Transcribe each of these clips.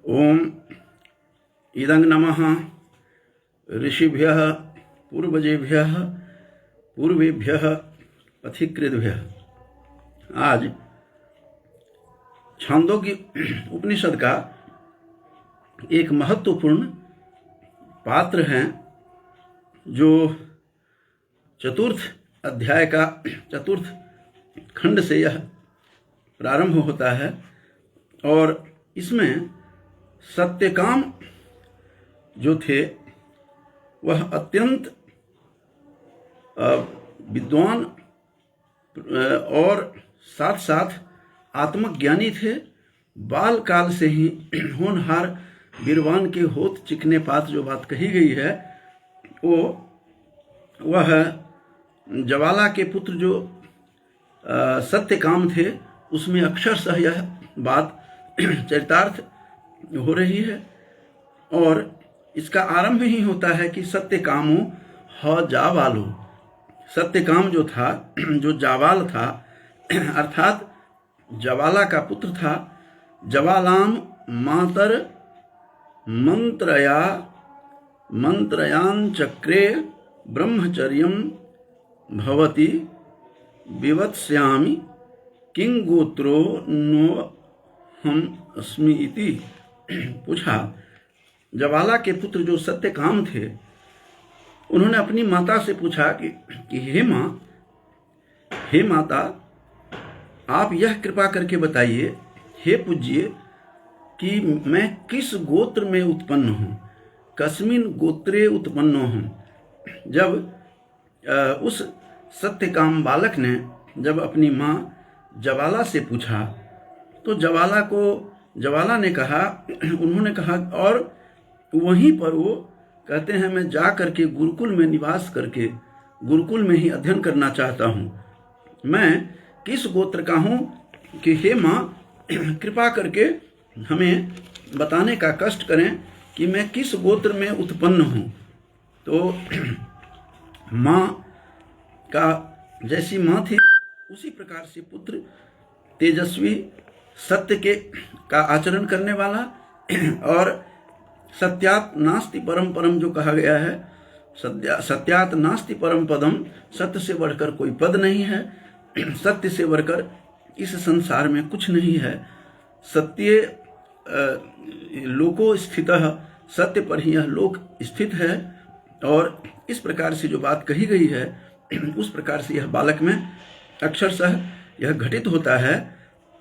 ओम इदं नमः ऋषिभ्यः पूर्वजेभ्यः पूर्वेभ्यः पथिकृतभ्यः। आज छांदोग्य उपनिषद का एक महत्वपूर्ण पात्र है जो चतुर्थ अध्याय का चतुर्थ खंड से यह प्रारंभ होता है और इसमें सत्यकाम जो थे वह अत्यंत विद्वान और साथ साथ आत्मज्ञानी थे। बाल काल से ही होनहार वीरवान के होत चिकने पात जो बात कही गई है वह ज्वाला के पुत्र जो सत्यकाम थे उसमें अक्षरशः यह बात चरितार्थ हो रही है। और इसका आरंभ ही होता है कि सत्यकामो ह जावालो। सत्यकाम जो था, जो जावाल था, अर्थात ज्वाला का पुत्र था। ज्वालाम मातर मंत्रयान चक्रे ब्रह्मचर्यम भवति विवत्स्यामि किं गोत्रो नो हम अस्मि इति। पूछा, ज्वाला के पुत्र जो सत्यकाम थे उन्होंने अपनी माता से पूछा कि हे माँ, हे माता, आप यह कृपा करके बताइए, हे पूज्य, कि मैं किस गोत्र में उत्पन्न हूँ, कस्मिन गोत्रे उत्पन्न हूँ। जब उस सत्यकाम बालक ने जब अपनी माँ ज्वाला से पूछा तो ज्वाला ने कहा, उन्होंने कहा, और वहीं पर वो कहते हैं, मैं जा करके गुरुकुल में निवास करके गुरुकुल में ही अध्ययन करना चाहता हूँ। मैं किस गोत्र का हूँ कि हे माँ, कृपा करके हमें बताने का कष्ट करें कि मैं किस गोत्र में उत्पन्न हूँ। तो माँ का जैसी माँ थी उसी प्रकार से पुत्र तेजस्वी, सत्य का आचरण करने वाला और सत्यात नास्ति परम पदम जो कहा गया है, सत्यात नास्ति परम पदम, सत्य से बढ़कर कोई पद नहीं है, सत्य से बढ़कर इस संसार में कुछ नहीं है। सत्य लोको स्थितः, सत्य पर ही यह लोक स्थित है। और इस प्रकार से जो बात कही गई है उस प्रकार से यह बालक में अक्षरशः यह घटित होता है।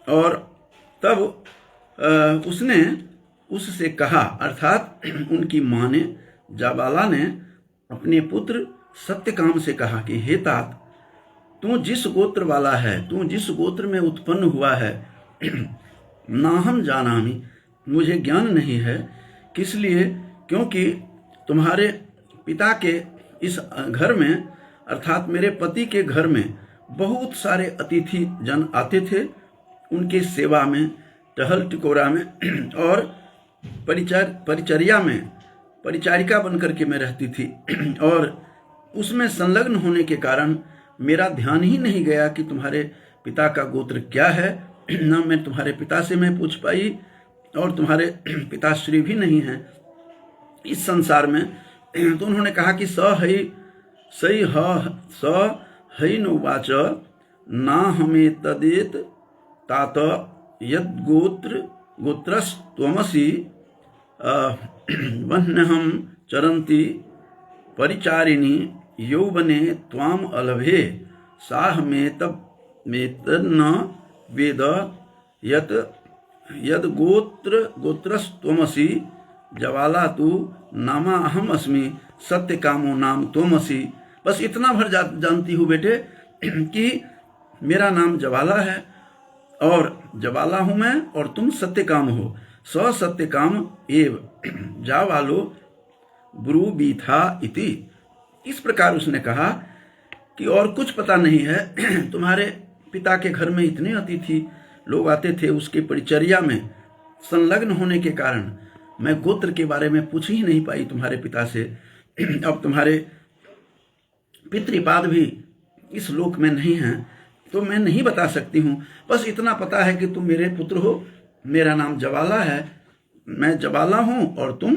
और तब उसने उससे कहा, अर्थात उनकी माँ ने, ज्वाला ने अपने पुत्र सत्यकाम से कहा कि हे तात, तू जिस गोत्र वाला है, तू जिस गोत्र में उत्पन्न हुआ है, ना हम जानामि, मुझे ज्ञान नहीं है। किस लिए? क्योंकि तुम्हारे पिता के इस घर में, अर्थात मेरे पति के घर में बहुत सारे अतिथि जन आते थे, उनके सेवा में, टहल टिकोरा में और परिचर्या में परिचारिका बनकर के मैं रहती थी। और उसमें संलग्न होने के कारण मेरा ध्यान ही नहीं गया कि तुम्हारे पिता का गोत्र क्या है। न मैं तुम्हारे पिता से मैं पूछ पाई और तुम्हारे पिताश्री भी नहीं हैं इस संसार में। तो उन्होंने कहा कि स हई नोवाच ना हमें तदेत तात यद गोत्रस्त्वमसि वह्न्यहं चरन्ति परिचारिणी यौवने त्वाम अलभे साह में तन्न वेद यद गोत्रस्त्वमसि ज्वाला तू नामा अहम अस्मि सत्यकामो नाम त्वमसि। बस इतना भर जानती हूँ बेटे कि मेरा नाम ज्वाला है और ज्वाला हूँ मैं और तुम सत्यकाम हो। स सत्यकाम एव जावालो ब्रूबीथा इति। इस प्रकार उसने कहा कि और कुछ पता नहीं है। तुम्हारे पिता के घर में इतने अतिथि लोग आते थे, उसके परिचर्या में संलग्न होने के कारण मैं गोत्र के बारे में पूछ ही नहीं पाई तुम्हारे पिता से। अब तुम्हारे पितृपाद भी इस लोक में नहीं हैं, तो मैं नहीं बता सकती हूँ। बस इतना पता है कि तुम मेरे पुत्र हो, मेरा नाम ज्वाला है मैं जबाला हूँ और तुम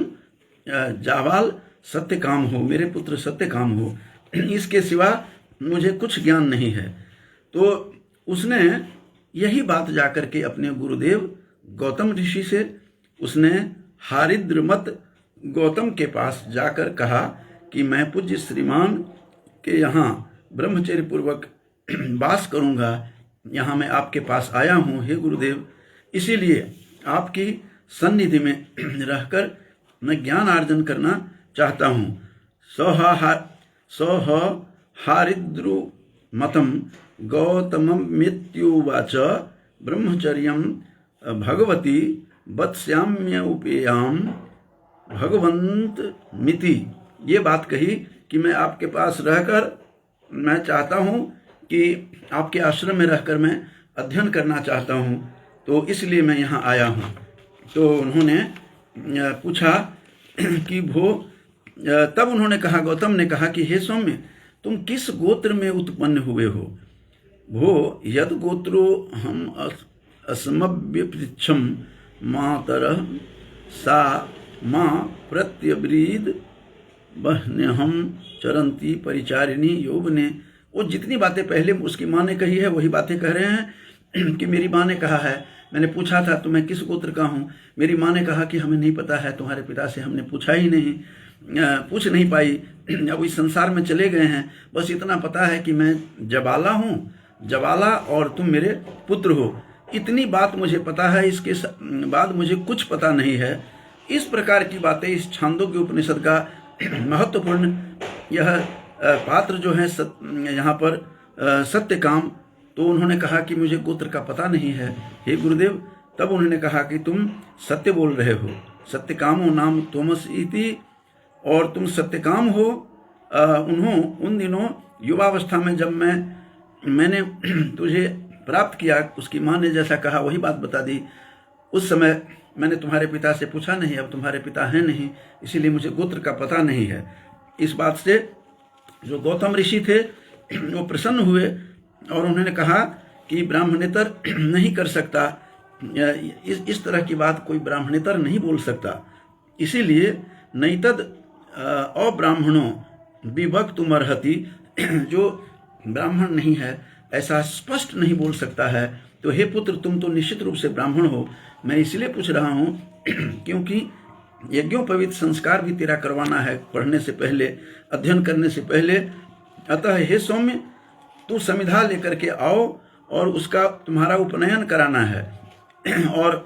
जाबाल सत्यकाम हो, मेरे पुत्र सत्यकाम हो, इसके सिवा मुझे कुछ ज्ञान नहीं है। तो उसने यही बात जाकर के अपने गुरुदेव गौतम ऋषि से, उसने हारिद्रमत गौतम के पास जाकर कहा कि मैं पूज्य श्रीमान के यहाँ ब्रह्मचर्य पूर्वक वास करूँगा, यहाँ मैं आपके पास आया हूँ हे गुरुदेव, इसीलिए आपकी सन्निधि में रहकर मैं ज्ञान अर्जन करना चाहता हूँ। सह हारिद्रुमतं गौतममित्युवाच ब्रह्मचर्यं भगवती वत्स्याम्युपेयां भगवंत मिति। ये बात कही कि मैं आपके पास रहकर मैं चाहता हूँ कि आपके आश्रम में रहकर मैं अध्ययन करना चाहता हूँ, तो इसलिए मैं यहाँ आया हूँ। तो उन्होंने पूछा कि तब उन्होंने कहा, गौतम ने कहा कि हे सौम्य, तुम किस गोत्र में उत्पन्न हुए हो? भो यद गोत्रो हम असमव्यपृच्छम मातरः सा माँ प्रत्यब्रीद बहन्यहम चरंती परिचारिणी यौवने। वो जितनी बातें पहले उसकी माँ ने कही है वही बातें कह रहे हैं कि मेरी माँ ने कहा है, मैंने पूछा था तुम्हें किस गोत्र का हूँ, मेरी माँ ने कहा कि हमें नहीं पता है, तुम्हारे पिता से हमने पूछा ही नहीं, पूछ नहीं पाई, अब इस संसार में चले गए हैं, बस इतना पता है कि मैं जबाला हूँ, जबाला और तुम मेरे पुत्र हो, इतनी बात मुझे पता है, इसके बाद मुझे कुछ पता नहीं है। इस प्रकार की बातें इस छांदोग्य उपनिषद का महत्वपूर्ण यह पात्र जो है यहाँ पर सत्यकाम, तो उन्होंने कहा कि मुझे गोत्र का पता नहीं है हे गुरुदेव। तब उन्होंने कहा कि तुम सत्य बोल रहे हो, सत्यकामो नाम तोमस इति, और तुम सत्यकाम हो। उन दिनों युवावस्था में जब मैंने तुझे प्राप्त किया, उसकी माँ ने जैसा कहा वही बात बता दी। उस समय मैंने तुम्हारे पिता से पूछा नहीं, अब तुम्हारे पिता हैं नहीं, इसीलिए मुझे गोत्र का पता नहीं है। इस बात से जो गौतम ऋषि थे वो प्रसन्न हुए और उन्होंने कहा कि ब्राह्मणेतर नहीं कर सकता, इस तरह की बात कोई ब्राह्मणेतर नहीं बोल सकता, इसीलिए नैतद अब्राह्मणों विभक्तुमर्हति, जो ब्राह्मण नहीं है ऐसा स्पष्ट नहीं बोल सकता है। तो हे पुत्र, तुम तो निश्चित रूप से ब्राह्मण हो। मैं इसलिए पूछ रहा हूँ क्योंकि यज्ञोपवीत संस्कार भी तेरा करवाना है पढ़ने से पहले, अध्ययन करने से पहले। अतः हे सौम्य, तू समिधा लेकर के आओ और उसका तुम्हारा उपनयन कराना है। और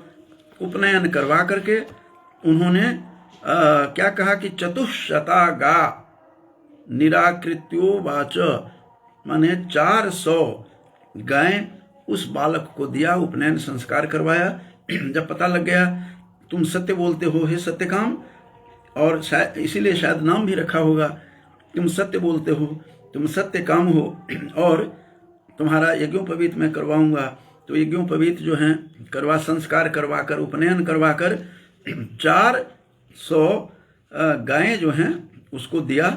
उपनयन करवा करके उन्होंने क्या कहा कि चतुष्शता गा निराकृत्योवाच, माने 400 गाय उस बालक को दिया, उपनयन संस्कार करवाया। जब पता लग गया तुम सत्य बोलते हो हे सत्यकाम, और इसीलिए शायद नाम भी रखा होगा, तुम सत्य बोलते हो, तुम सत्य काम हो, और तुम्हारा यज्ञोपवीत मैं करवाऊंगा। तो यज्ञोपवीत जो हैं करवा, संस्कार करवाकर, उपनयन करवाकर 400 गायें जो हैं उसको दिया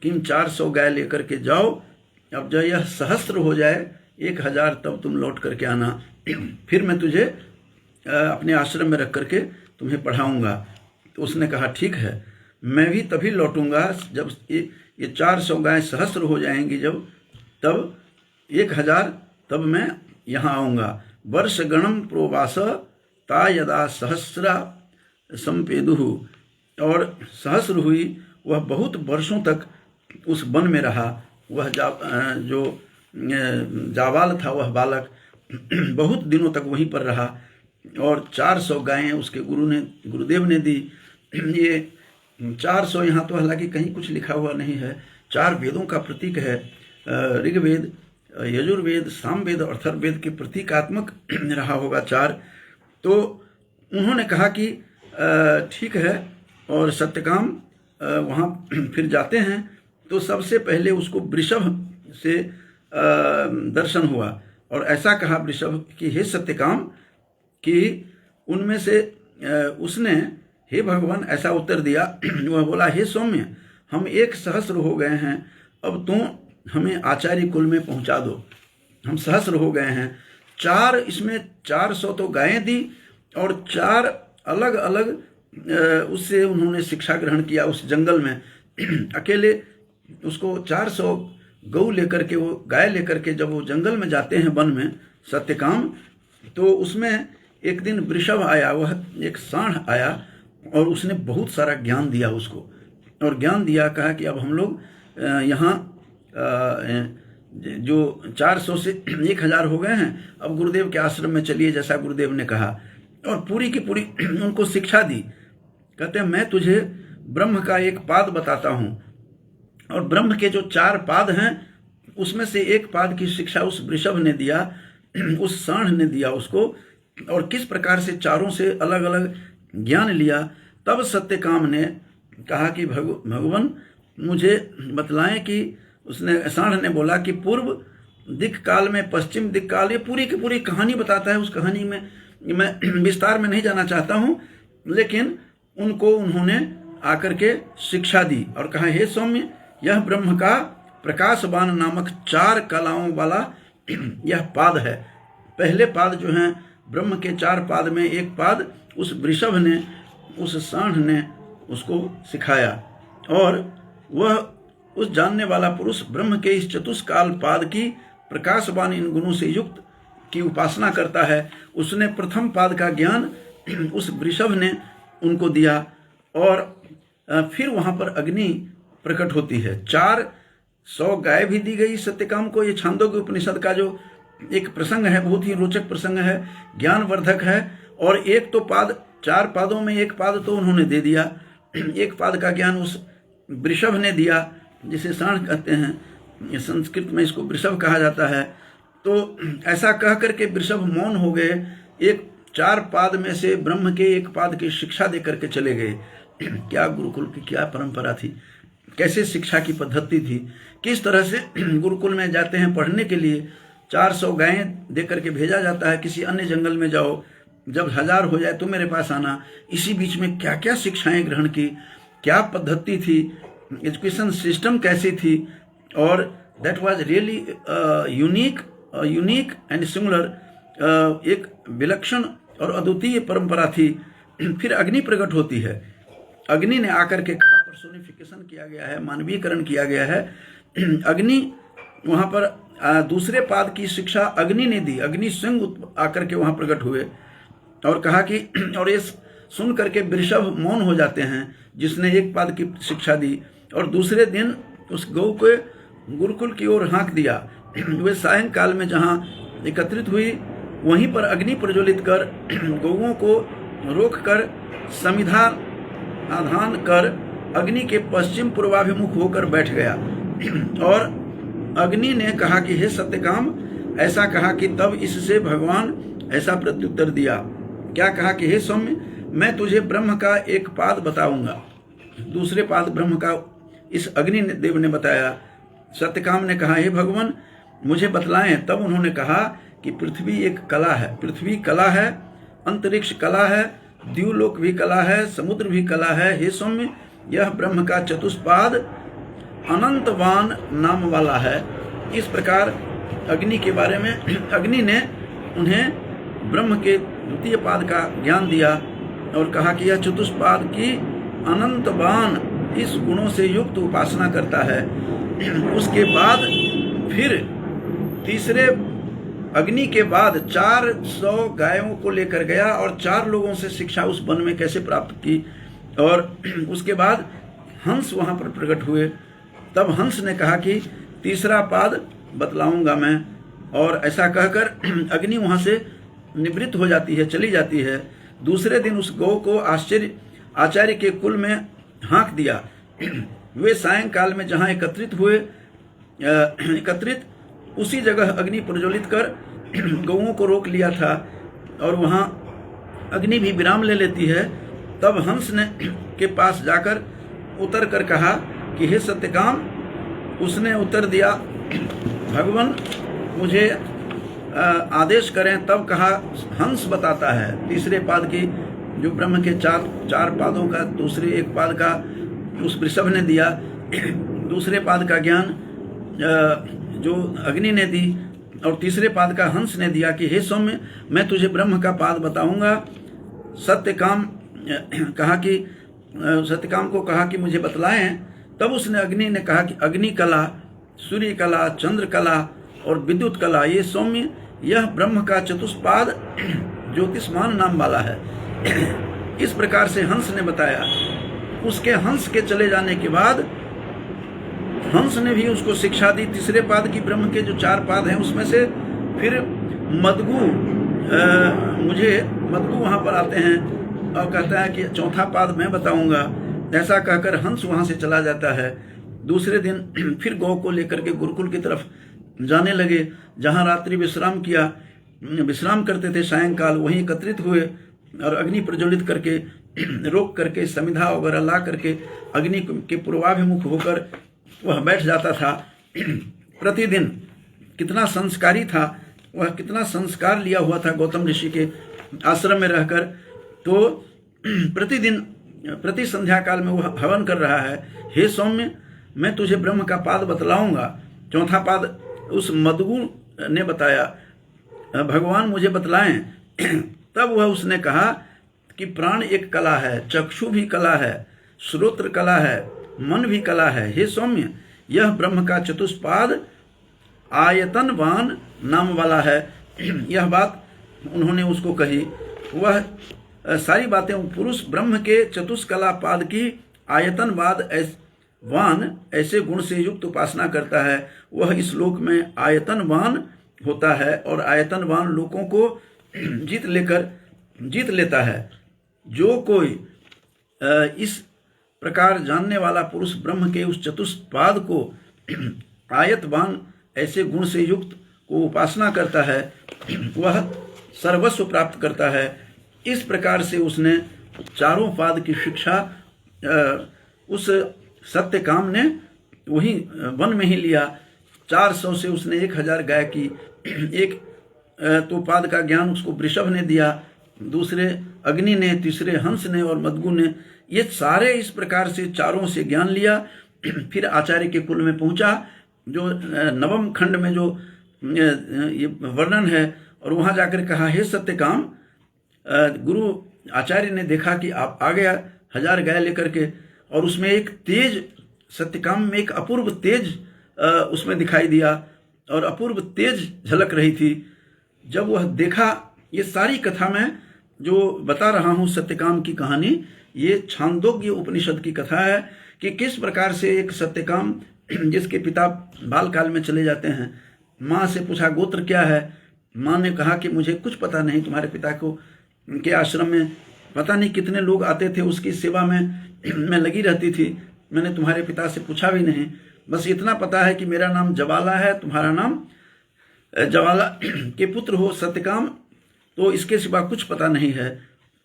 कि 400 गाय लेकर के जाओ, अब जब यह सहस्त्र हो जाए 1000 तब तुम लौट करके आना, फिर मैं तुझे अपने आश्रम में रख करके तुम्हें पढ़ाऊंगा। तो उसने कहा ठीक है, मैं भी तभी लौटूंगा जब ये 400 गाय सहस्त्र हो जाएंगी, जब तब 1000 तब मैं यहाँ आऊँगा। वर्ष गणम प्रोवास ता यदा सहस्रा संपेदुः, और सहस्र हुई, वह बहुत वर्षों तक उस वन में रहा। वह जो जावाल था, वह बालक बहुत दिनों तक वहीं पर रहा, और 400 गायें उसके गुरुदेव ने दी। ये 400 यहाँ तो हालांकि कहीं कुछ लिखा हुआ नहीं है, 4 वेदों का प्रतीक है, ऋग्वेद, यजुर्वेद, सामवेद और अथर्ववेद के प्रतीकात्मक रहा होगा 4। तो उन्होंने कहा कि ठीक है, और सत्यकाम वहाँ फिर जाते हैं। तो सबसे पहले उसको वृषभ से दर्शन हुआ, और ऐसा कहा वृषभ कि हे सत्यकाम, कि उनमें से उसने हे भगवान ऐसा उत्तर दिया। वह बोला हे सौम्य, हम 1 सहस्र हो गए हैं, अब तुम हमें आचार्य कुल में पहुंचा दो, हम सहस्र हो गए हैं। 4 इसमें 400 तो गायें दी और 4 अलग अलग उससे उन्होंने शिक्षा ग्रहण किया उस जंगल में। अकेले उसको 400 गऊ लेकर के, वो गाय लेकर के जब वो जंगल में जाते हैं वन में सत्यकाम, तो उसमें एक दिन वृषभ आया, वह एक सांड आया और उसने बहुत सारा ज्ञान दिया उसको। और ज्ञान दिया, कहा कि अब हम लोग यहाँ जो 400 से 1000 हो गए हैं, अब गुरुदेव के आश्रम में चलिए, जैसा गुरुदेव ने कहा। और पूरी की पूरी उनको शिक्षा दी। कहते हैं मैं तुझे ब्रह्म का एक पाद बताता हूँ, और ब्रह्म के जो 4 पाद हैं उसमें से एक पाद की शिक्षा उस वृषभ ने दिया, उस सांड ने दिया उसको, और किस प्रकार से चारों से अलग अलग ज्ञान लिया। तब सत्यकाम ने कहा कि भगवान मुझे बतलाएं कि उसने, सांड ने बोला कि पूर्व दिक् काल में पश्चिम दिक् काल, ये पूरी की पूरी कहानी बताता है। उस कहानी में मैं विस्तार में नहीं जाना चाहता हूँ, लेकिन उनको उन्होंने आकर के शिक्षा दी और कहा हे सौम्य, यह ब्रह्म का प्रकाशवान नामक 4 कलाओं वाला यह पाद है। पहले पाद जो हैं ब्रह्म के 4 पाद में एक पाद उस वृषभ ने, उस सांड ने उसको सिखाया, और वह उस जानने वाला पुरुष ब्रह्म के इस चतुष्काल पाद की प्रकाशवान इन गुणों से युक्त की उपासना करता है। उसने प्रथम पाद का ज्ञान उस वृषभ ने उनको दिया, और फिर वहां पर अग्नि प्रकट होती है। 400 गाय भी दी गई सत्यकाम को। ये छांदोग्य उपनिषद का जो एक प्रसंग है, बहुत ही रोचक प्रसंग है, ज्ञानवर्धक है। और एक तो पाद, 4 पादों में एक पाद तो उन्होंने दे दिया, एक पाद का ज्ञान उस वृषभ ने दिया, जिसे सांड कहते हैं, संस्कृत में इसको वृषभ कहा जाता है। तो ऐसा कह करके वृषभ मौन हो गए, एक 4 पाद में से ब्रह्म के एक पाद की शिक्षा दे करके चले गए। क्या गुरुकुल की क्या परंपरा थी, कैसे शिक्षा की पद्धति थी, किस तरह से गुरुकुल में जाते हैं पढ़ने के लिए, 400 गायें दे करके भेजा जाता है, किसी अन्य जंगल में जाओ, जब 1000 हो जाए तो मेरे पास आना। इसी बीच में क्या क्या शिक्षाएं ग्रहण की, क्या पद्धति थी, एजुकेशन सिस्टम कैसी थी, और that was really unique and singular, एक विलक्षण और अद्वितीय परंपरा थी। फिर अग्नि प्रकट होती है। अग्नि ने आकर के कहा, पर्सोनिफिकेशन किया गया है, मानवीकरण किया गया है। अग्नि वहां पर दूसरे पाद की शिक्षा अग्नि ने दी। अग्नि स्वयं आकर के वहां प्रकट हुए और कहा कि, और ये सुन करके वृषभ मौन हो जाते हैं जिसने एक पाद की शिक्षा दी। और दूसरे दिन उस गौ को गुरुकुल की ओर हाँक दिया। वे सायंकाल में जहाँ एकत्रित हुई, वहीं पर अग्नि प्रज्वलित कर गौओं को रोक कर समिधा आधान कर अग्नि के पश्चिम पूर्वाभिमुख होकर बैठ गया। और अग्नि ने कहा कि हे सत्यकाम, ऐसा कहा कि तब इससे भगवान ऐसा प्रत्युत्तर दिया। क्या कहा कि हे सौम्य, मैं तुझे ब्रह्म का एक पाद बताऊंगा। दूसरे पाद ब्रह्म का इस अग्नि देव ने बताया। सत्यकाम ने कहा हे भगवान मुझे बतलाएं। तब उन्होंने कहा कि पृथ्वी एक कला है, पृथ्वी कला है, अंतरिक्ष कला है, द्यूलोक भी कला है, समुद्र भी कला है। हे सौम्य, यह ब्रह्म का चतुष्पाद अनंतवान नाम वाला है। इस प्रकार अग्नि के बारे में अग्नि ने उन्हें ब्रह्म के द्वितीय पाद का ज्ञान दिया और कहा कि यह चतुष्पाद की अनंतवान इस गुणों से युक्त उपासना करता है। उसके बाद फिर तीसरे अग्नि के बाद 400 गायों को लेकर गया और 4 लोगों से शिक्षा उस वन में कैसे प्राप्त की। और उसके बाद हंस वहां पर प्रकट हुए। तब हंस ने कहा कि तीसरा पाद बतलाऊंगा मैं। और ऐसा कहकर अग्नि वहां से निवृत्त हो जाती है, चली जाती है। दूसरे दिन उस गौ को आचार्य के कुल में हाँक दिया। वे सायंकाल में जहाँ एकत्रित उसी जगह अग्नि प्रज्वलित कर गौओं को रोक लिया था और वहाँ अग्नि भी विराम ले लेती है। तब हंस ने के पास जाकर उतर कर कहा कि हे सत्यकाम, उसने उत्तर दिया भगवान मुझे आदेश करें। तब कहा, हंस बताता है तीसरे पाद की, जो ब्रह्म के चार पादों का दूसरे एक पाद का उस वृषभ ने दिया, दूसरे पाद का ज्ञान जो अग्नि ने दी और तीसरे पाद का हंस ने दिया कि हे सौम्य, मैं तुझे ब्रह्म का पाद बताऊंगा। सत्यकाम कहा कि सत्यकाम को कहा कि मुझे बतलाएं, तब उसने अग्नि ने कहा कि अग्नि कला, सूर्य कला, चंद्र कला और विद्युत कला, ये सौम्य, यह ब्रह्म का चतुष्पाद ज्योतिष्मान नाम वाला है। इस प्रकार से हंस ने बताया। उसके हंस के चले जाने के बाद हंस ने भी उसको शिक्षा दी तीसरे पाद की। ब्रह्म के जो 4 पाद हैं उसमें से फिर मदगु, मदगु वहाँ पर आते हैं और कहता है कि चौथा पाद मैं बताऊंगा। ऐसा कहकर हंस वहाँ से चला जाता है। दूसरे दिन फिर गौ को लेकर के गुरुकुल की तरफ जाने लगे, जहाँ रात्रि विश्राम करते थे। सायंकाल वहीं एकत्रित हुए और अग्नि प्रज्वलित करके रोक करके समिधा वगैरह ला करके अग्नि के पूर्वाभिमुख होकर वह बैठ जाता था। प्रतिदिन कितना संस्कारी था वह, कितना संस्कार लिया हुआ था गौतम ऋषि के आश्रम में रहकर। तो प्रतिदिन प्रति संध्या काल में वह हवन कर रहा है। हे सौम्य, मैं तुझे ब्रह्म का पाद बतलाऊंगा। चौथा पाद उस मदगु ने बताया, भगवान मुझे बतलाएं। तब वह उसने कहा कि प्राण एक कला है, चक्षु भी कला है, श्रोत्र कला है, मन भी कला है। हे सौम्य, यह ब्रह्म का चतुष्पाद आयतनवान नाम वाला है। यह बात उन्होंने उसको कही। वह सारी बातें पुरुष ब्रह्म के चतुष्कला पाद की आयतनवाद वान ऐसे गुण से युक्त उपासना करता है, वह इस लोक में आयतनवान होता है और आयतनवान लोगों को जीत लेता है। जो कोई इस प्रकार जानने वाला पुरुष ब्रह्म के उस चतुष्पाद को आयतवान ऐसे गुण से युक्त को उपासना करता है, वह सर्वस्व प्राप्त करता है। इस प्रकार से उसने चारों पाद की शिक्षा उस सत्यकाम ने वही वन में ही लिया। 400 से उसने 1000 गाय की। एक तो पाद का ज्ञान उसको वृषभ ने दिया, दूसरे अग्नि ने, तीसरे हंस ने और मदगु ने। ये सारे इस प्रकार से चारों से ज्ञान लिया। फिर आचार्य के कुल में पहुंचा, जो नवम खंड में जो ये वर्णन है। और वहां जाकर कहा, हे सत्यकाम, गुरु आचार्य ने देखा कि आप आ गया 1000 गाय लेकर के, और उसमें एक तेज, सत्यकाम में एक अपूर्व तेज उसमें दिखाई दिया और अपूर्व तेज झलक रही थी। जब वह देखा, ये सारी कथा में जो बता रहा हूँ सत्यकाम की कहानी, ये छांदोग्य उपनिषद की कथा है कि किस प्रकार से एक सत्यकाम जिसके पिता बालकाल में चले जाते हैं, माँ से पूछा गोत्र क्या है। माँ ने कहा कि मुझे कुछ पता नहीं, तुम्हारे पिता को के आश्रम में पता नहीं कितने लोग आते थे, उसकी सेवा में मैं लगी रहती थी, मैंने तुम्हारे पिता से पूछा भी नहीं, बस इतना पता है कि मेरा नाम जवाला है, तुम्हारा नाम जवाला के पुत्र हो सत्यकाम, तो इसके सिवा कुछ पता नहीं है।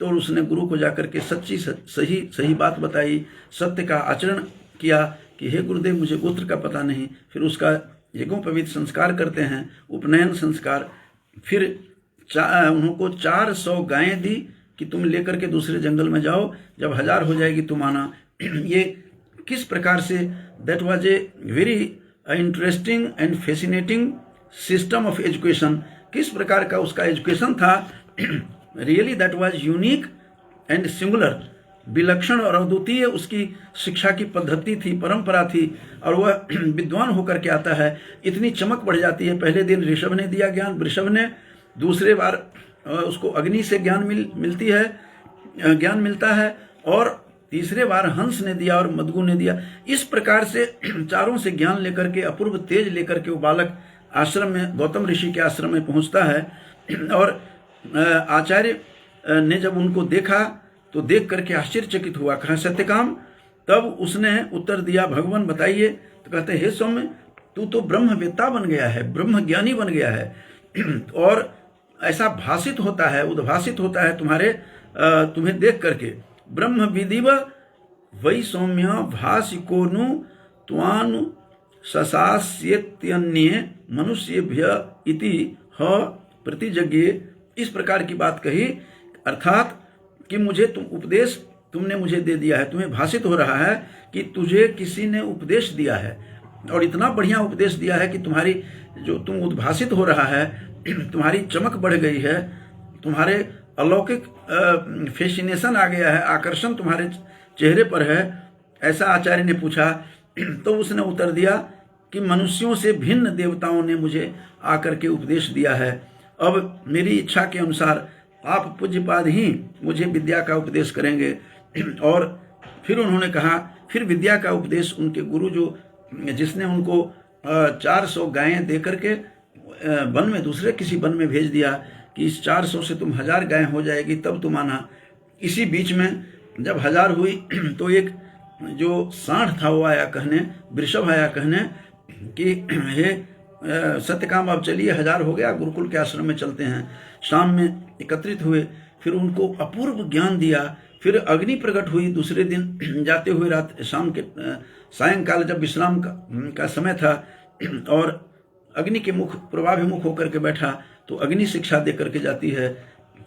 तो उसने गुरु को जाकर के सच्ची सही बात बताई, सत्य का आचरण किया कि हे गुरुदेव, मुझे गोत्र का पता नहीं। फिर उसका यज्ञोपवीत संस्कार करते हैं, उपनयन संस्कार। फिर उनको 400 गायें दी कि तुम लेकर के दूसरे जंगल में जाओ, जब 1000 हो जाएगी तुम आना। ये किस प्रकार से, that was a very interesting and fascinating system of education. किस प्रकार का उसका एजुकेशन था, really that was unique and singular. विलक्षण और अद्वितीय उसकी शिक्षा की पद्धति थी, परंपरा थी, और वह विद्वान होकर के आता है। इतनी चमक बढ़ जाती है। पहले दिन ऋषभ ने दिया ज्ञान, वृषभ ने, दूसरे बार उसको अग्नि से ज्ञान मिलता है, और तीसरे बार हंस ने दिया और मदगु ने दिया। इस प्रकार से चारों से ज्ञान लेकर के, अपूर्व तेज लेकर के वो बालक आश्रम में, गौतम ऋषि के आश्रम में पहुंचता है। और आचार्य ने जब उनको देखा तो देख करके आश्चर्यचकित हुआ। कहा सत्यकाम? तब उसने उत्तर दिया, भगवान बताइए। तो कहते, हे सौम्य, तू तो ब्रह्मवेत्ता बन गया है, ब्रह्म ज्ञानी बन गया है, और ऐसा भाषित होता है, उद्भाषित होता है तुम्हें देख करके। ब्रह्म विदिव वै सौम्य भाषिकोनु त्वानु ससास्यत्यन्ये मनुष्येभ्य इति ह प्रतिजज्ञे। इस प्रकार की बात कही, अर्थात कि तुमने मुझे दे दिया है, तुम्हें भाषित हो रहा है कि तुझे किसी ने उपदेश दिया है, और इतना बढ़िया उपदेश दिया है कि तुम उद्भाषित हो रहा है, तुम्हारी चमक बढ़ गई है, तुम्हारे अलौकिक फैसिनेशन आ गया है, आकर्षण तुम्हारे चेहरे पर है, ऐसा आचार्य ने पूछा। तो उसने उत्तर दिया कि मनुष्यों से भिन्न देवताओं ने मुझे आकर के उपदेश दिया है। अब मेरी इच्छा के अनुसार आप पूज्यपाद ही मुझे विद्या का उपदेश करेंगे। और फिर उन्होंने कहा, फिर विद्या का उपदेश उनके गुरु जिसने उनको 400 गायें दे करके वन में, दूसरे किसी वन में भेज दिया कि इस 400 से तुम 1000 गायें हो जाएगी तब तुम आना। इसी बीच में जब 1000 हुई तो एक जो सांड था वो आया कहने, वृषभ आया कहने कि हे सत्यकाम अब चलिए 1000 हो गया, गुरुकुल के आश्रम में चलते हैं। शाम में एकत्रित हुए, फिर उनको अपूर्व ज्ञान दिया। फिर अग्नि प्रकट हुई दूसरे दिन जाते हुए, रात शाम के सायंकाल जब विश्राम का समय था और अग्नि के मुख पूर्वाभिमुख होकर के बैठा तो अग्नि शिक्षा दे करके जाती है।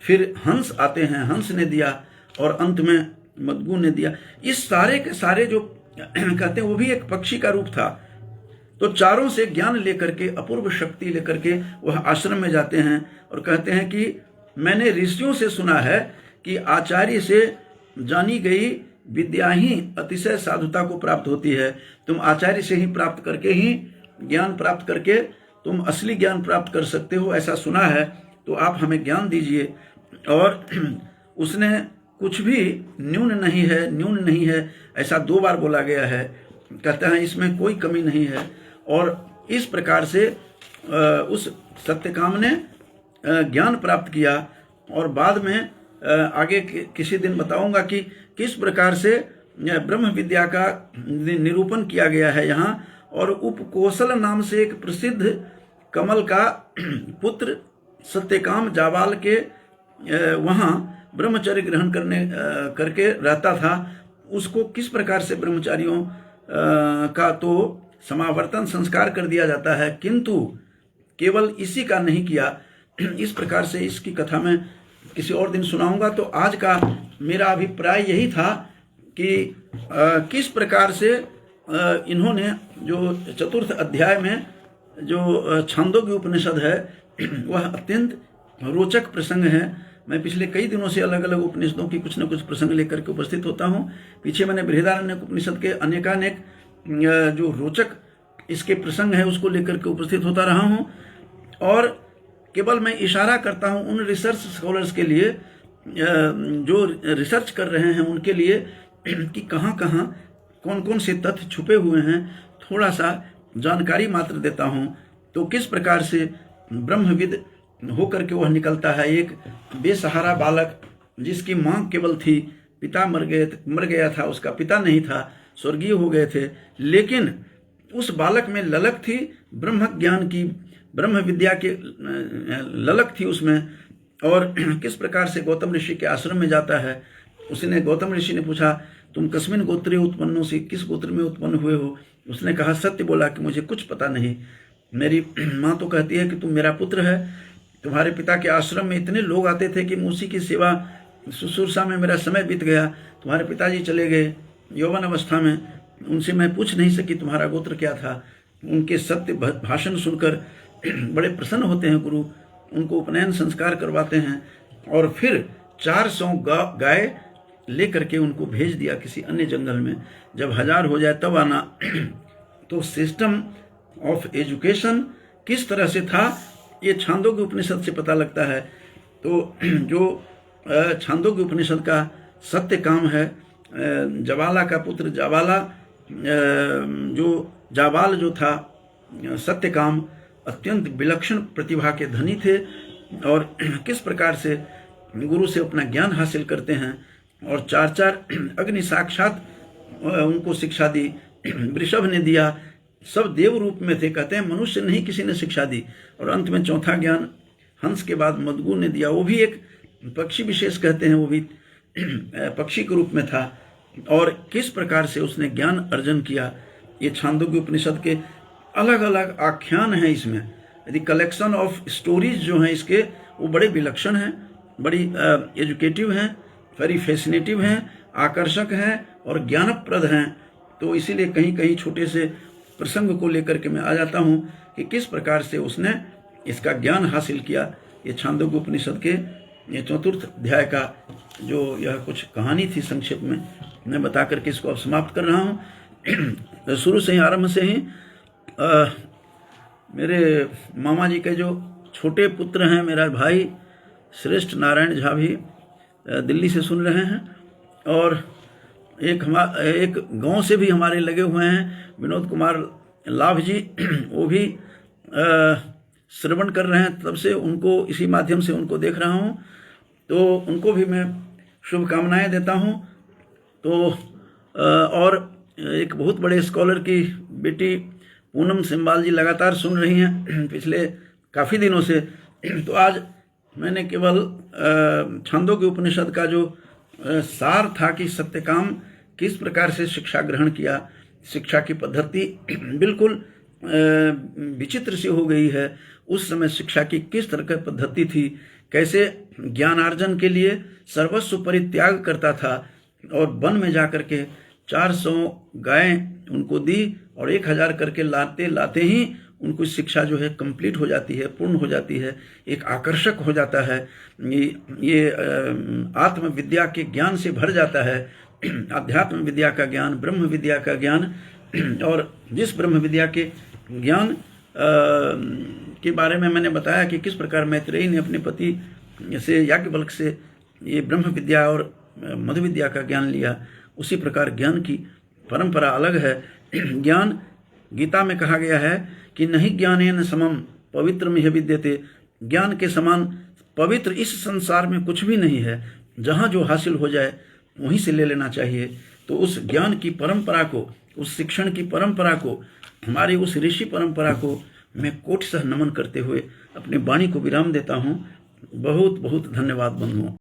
फिर हंस आते हैं, हंस ने दिया और अंत में मदगु ने दिया। इस सारे के सारे जो कहते हैं वो भी एक पक्षी का रूप था। तो चारों से ज्ञान लेकर के, अपूर्व शक्ति लेकर के वह आश्रम में जाते हैं और कहते हैं कि मैंने ऋषियों से सुना है कि आचार्य से जानी गई विद्या ही अतिशय साधुता को प्राप्त होती है। तुम आचार्य से ही प्राप्त करके ही ज्ञान प्राप्त करके तुम असली ज्ञान प्राप्त कर सकते हो, ऐसा सुना है, तो आप हमें ज्ञान दीजिए। और उसने कुछ भी न्यून नहीं है ऐसा 2 बार बोला गया है। कहता है इसमें कोई कमी नहीं है। और इस प्रकार से उस सत्यकाम ने ज्ञान प्राप्त किया। और बाद में आगे किसी दिन बताऊंगा कि किस प्रकार से ब्रह्म विद्या का निरूपण किया गया है यहाँ। और उपकोशल नाम से एक प्रसिद्ध कमल का पुत्र सत्यकाम जाबाल के वहाँ ब्रह्मचर्य ग्रहण करके रहता था। उसको किस प्रकार से ब्रह्मचारियों का तो समावर्तन संस्कार कर दिया जाता है, किंतु केवल इसी का नहीं किया। इस प्रकार से इसकी कथा मैं किसी और दिन सुनाऊंगा। तो आज का मेरा अभिप्राय यही था कि किस प्रकार से इन्होंने जो चतुर्थ अध्याय में जो छांदोग्य उपनिषद है वह अत्यंत रोचक प्रसंग है। मैं पिछले कई दिनों से अलग अलग उपनिषदों की कुछ न कुछ प्रसंग लेकर के उपस्थित होता हूँ। पीछे मैंने बृहदारण्यक उपनिषद के अनेकानेक जो रोचक इसके प्रसंग है उसको लेकर के उपस्थित होता रहा हूँ। और केवल मैं इशारा करता हूँ उन रिसर्च स्कॉलर्स के लिए जो रिसर्च कर रहे हैं उनके लिए कि कहाँ कहाँ कौन कौन से तथ्य छुपे हुए हैं, थोड़ा सा जानकारी मात्र देता हूँ। तो किस प्रकार से ब्रह्मविद होकर के वह निकलता है, एक बेसहारा बालक जिसकी माँ केवल थी, पिता मर गया था, उसका पिता नहीं था, स्वर्गीय हो गए थे, लेकिन उस बालक में ललक थी ब्रह्म ज्ञान की, ब्रह्म विद्या की ललक थी उसमें। और किस प्रकार से गौतम ऋषि के आश्रम में जाता है। उसने गौतम ऋषि ने पूछा तुम कस्मिन गोत्रे उत्पन्नों से, किस गोत्र में उत्पन्न हुए हो। उसने कहा सत्य बोला कि मुझे कुछ पता नहीं, मेरी माँ तो कहती है कि तुम मेरा पुत्र है, तुम्हारे पिता के आश्रम में इतने लोग आते थे कि उसी की सेवा शुश्रूषा में मेरा समय बीत गया। तुम्हारे पिताजी चले गए यौवन अवस्था में, उनसे मैं पूछ नहीं सकी तुम्हारा गोत्र क्या था। उनके सत्य भाषण सुनकर बड़े प्रसन्न होते हैं गुरु, उनको उपनयन संस्कार करवाते हैं और फिर 400 गाय लेकर के उनको भेज दिया किसी अन्य जंगल में। जब 1000 हो जाए तब आना। तो सिस्टम ऑफ एजुकेशन किस तरह से था ये छांदोग्य उपनिषद से पता लगता है। तो जो छांदोग्य उपनिषद का सत्य काम है, जवाला का पुत्र जाबाला, जो जाबाल जो था सत्यकाम अत्यंत विलक्षण प्रतिभा के धनी थे और किस प्रकार से गुरु से अपना ज्ञान हासिल करते हैं। और 4 अग्नि साक्षात उनको शिक्षा दी, वृषभ ने दिया, सब देव रूप में थे, कहते हैं मनुष्य नहीं किसी ने शिक्षा दी। और अंत में चौथा ज्ञान हंस के बाद मदगु ने दिया, वो भी एक पक्षी विशेष कहते हैं, वो भी पक्षी के रूप में था। और किस प्रकार से उसने ज्ञान अर्जन किया, ये छांदोग्य उपनिषद के अलग अलग आख्यान हैं इसमें। यदि कलेक्शन ऑफ स्टोरीज जो हैं इसके वो बड़े विलक्षण हैं, बड़ी एजुकेटिव हैं, वेरी फैसिनेटिव हैं, आकर्षक हैं और ज्ञानप्रद हैं। तो इसीलिए कहीं कहीं छोटे से प्रसंग को लेकर के मैं आ जाता हूँ कि किस प्रकार से उसने इसका ज्ञान हासिल किया। ये छांदोग्य उपनिषद के ये चतुर्थ अध्याय का जो यह कुछ कहानी थी संक्षेप में मैं बता करके इसको अब समाप्त कर रहा हूँ। शुरू से ही, आरंभ से ही मेरे मामा जी के जो छोटे पुत्र हैं, मेरा भाई श्रेष्ठ नारायण झा भी दिल्ली से सुन रहे हैं, और एक गांव से भी हमारे लगे हुए हैं विनोद कुमार लाभ जी, वो भी श्रवण कर रहे हैं। तब से उनको इसी माध्यम से उनको देख रहा हूँ, तो उनको भी मैं शुभकामनाएं देता हूँ। तो और एक बहुत बड़े स्कॉलर की बेटी पूनम सिम्बाल जी लगातार सुन रही हैं पिछले काफ़ी दिनों से। तो आज मैंने केवल छांदोग्य उपनिषद का जो सार था कि सत्यकाम किस प्रकार से शिक्षा ग्रहण किया, शिक्षा की पद्धति बिल्कुल विचित्र सी हो गई है। उस समय शिक्षा की किस तरह की पद्धति थी, कैसे ज्ञानार्जन के लिए सर्वस्व परित्याग करता था, और वन में जाकर के 400 गायें उनको दी, और 1000 करके लाते लाते ही उनको शिक्षा जो है कंप्लीट हो जाती है, पूर्ण हो जाती है, एक आकर्षक हो जाता है। ये आत्म विद्या के ज्ञान से भर जाता है, आध्यात्म विद्या का ज्ञान, ब्रह्म विद्या का ज्ञान। और जिस ब्रह्म विद्या के ज्ञान के बारे में मैंने बताया कि किस प्रकार मैत्रेयी ने अपने पति से, याज्ञवल्क्य से ये ब्रह्म विद्या और मधु विद्या का ज्ञान लिया, उसी प्रकार ज्ञान की परंपरा अलग है। ज्ञान, गीता में कहा गया है कि नहीं ज्ञानेन समम पवित्रमिह विद्यते, ज्ञान के समान पवित्र इस संसार में कुछ भी नहीं है। जहाँ जो हासिल हो जाए वहीं से ले लेना चाहिए। तो उस ज्ञान की परंपरा को, उस शिक्षण की परंपरा को, हमारी उस ऋषि परंपरा को मैं कोटिशः नमन करते हुए अपनी वाणी को विराम देता हूँ। बहुत बहुत धन्यवाद बंधुओं।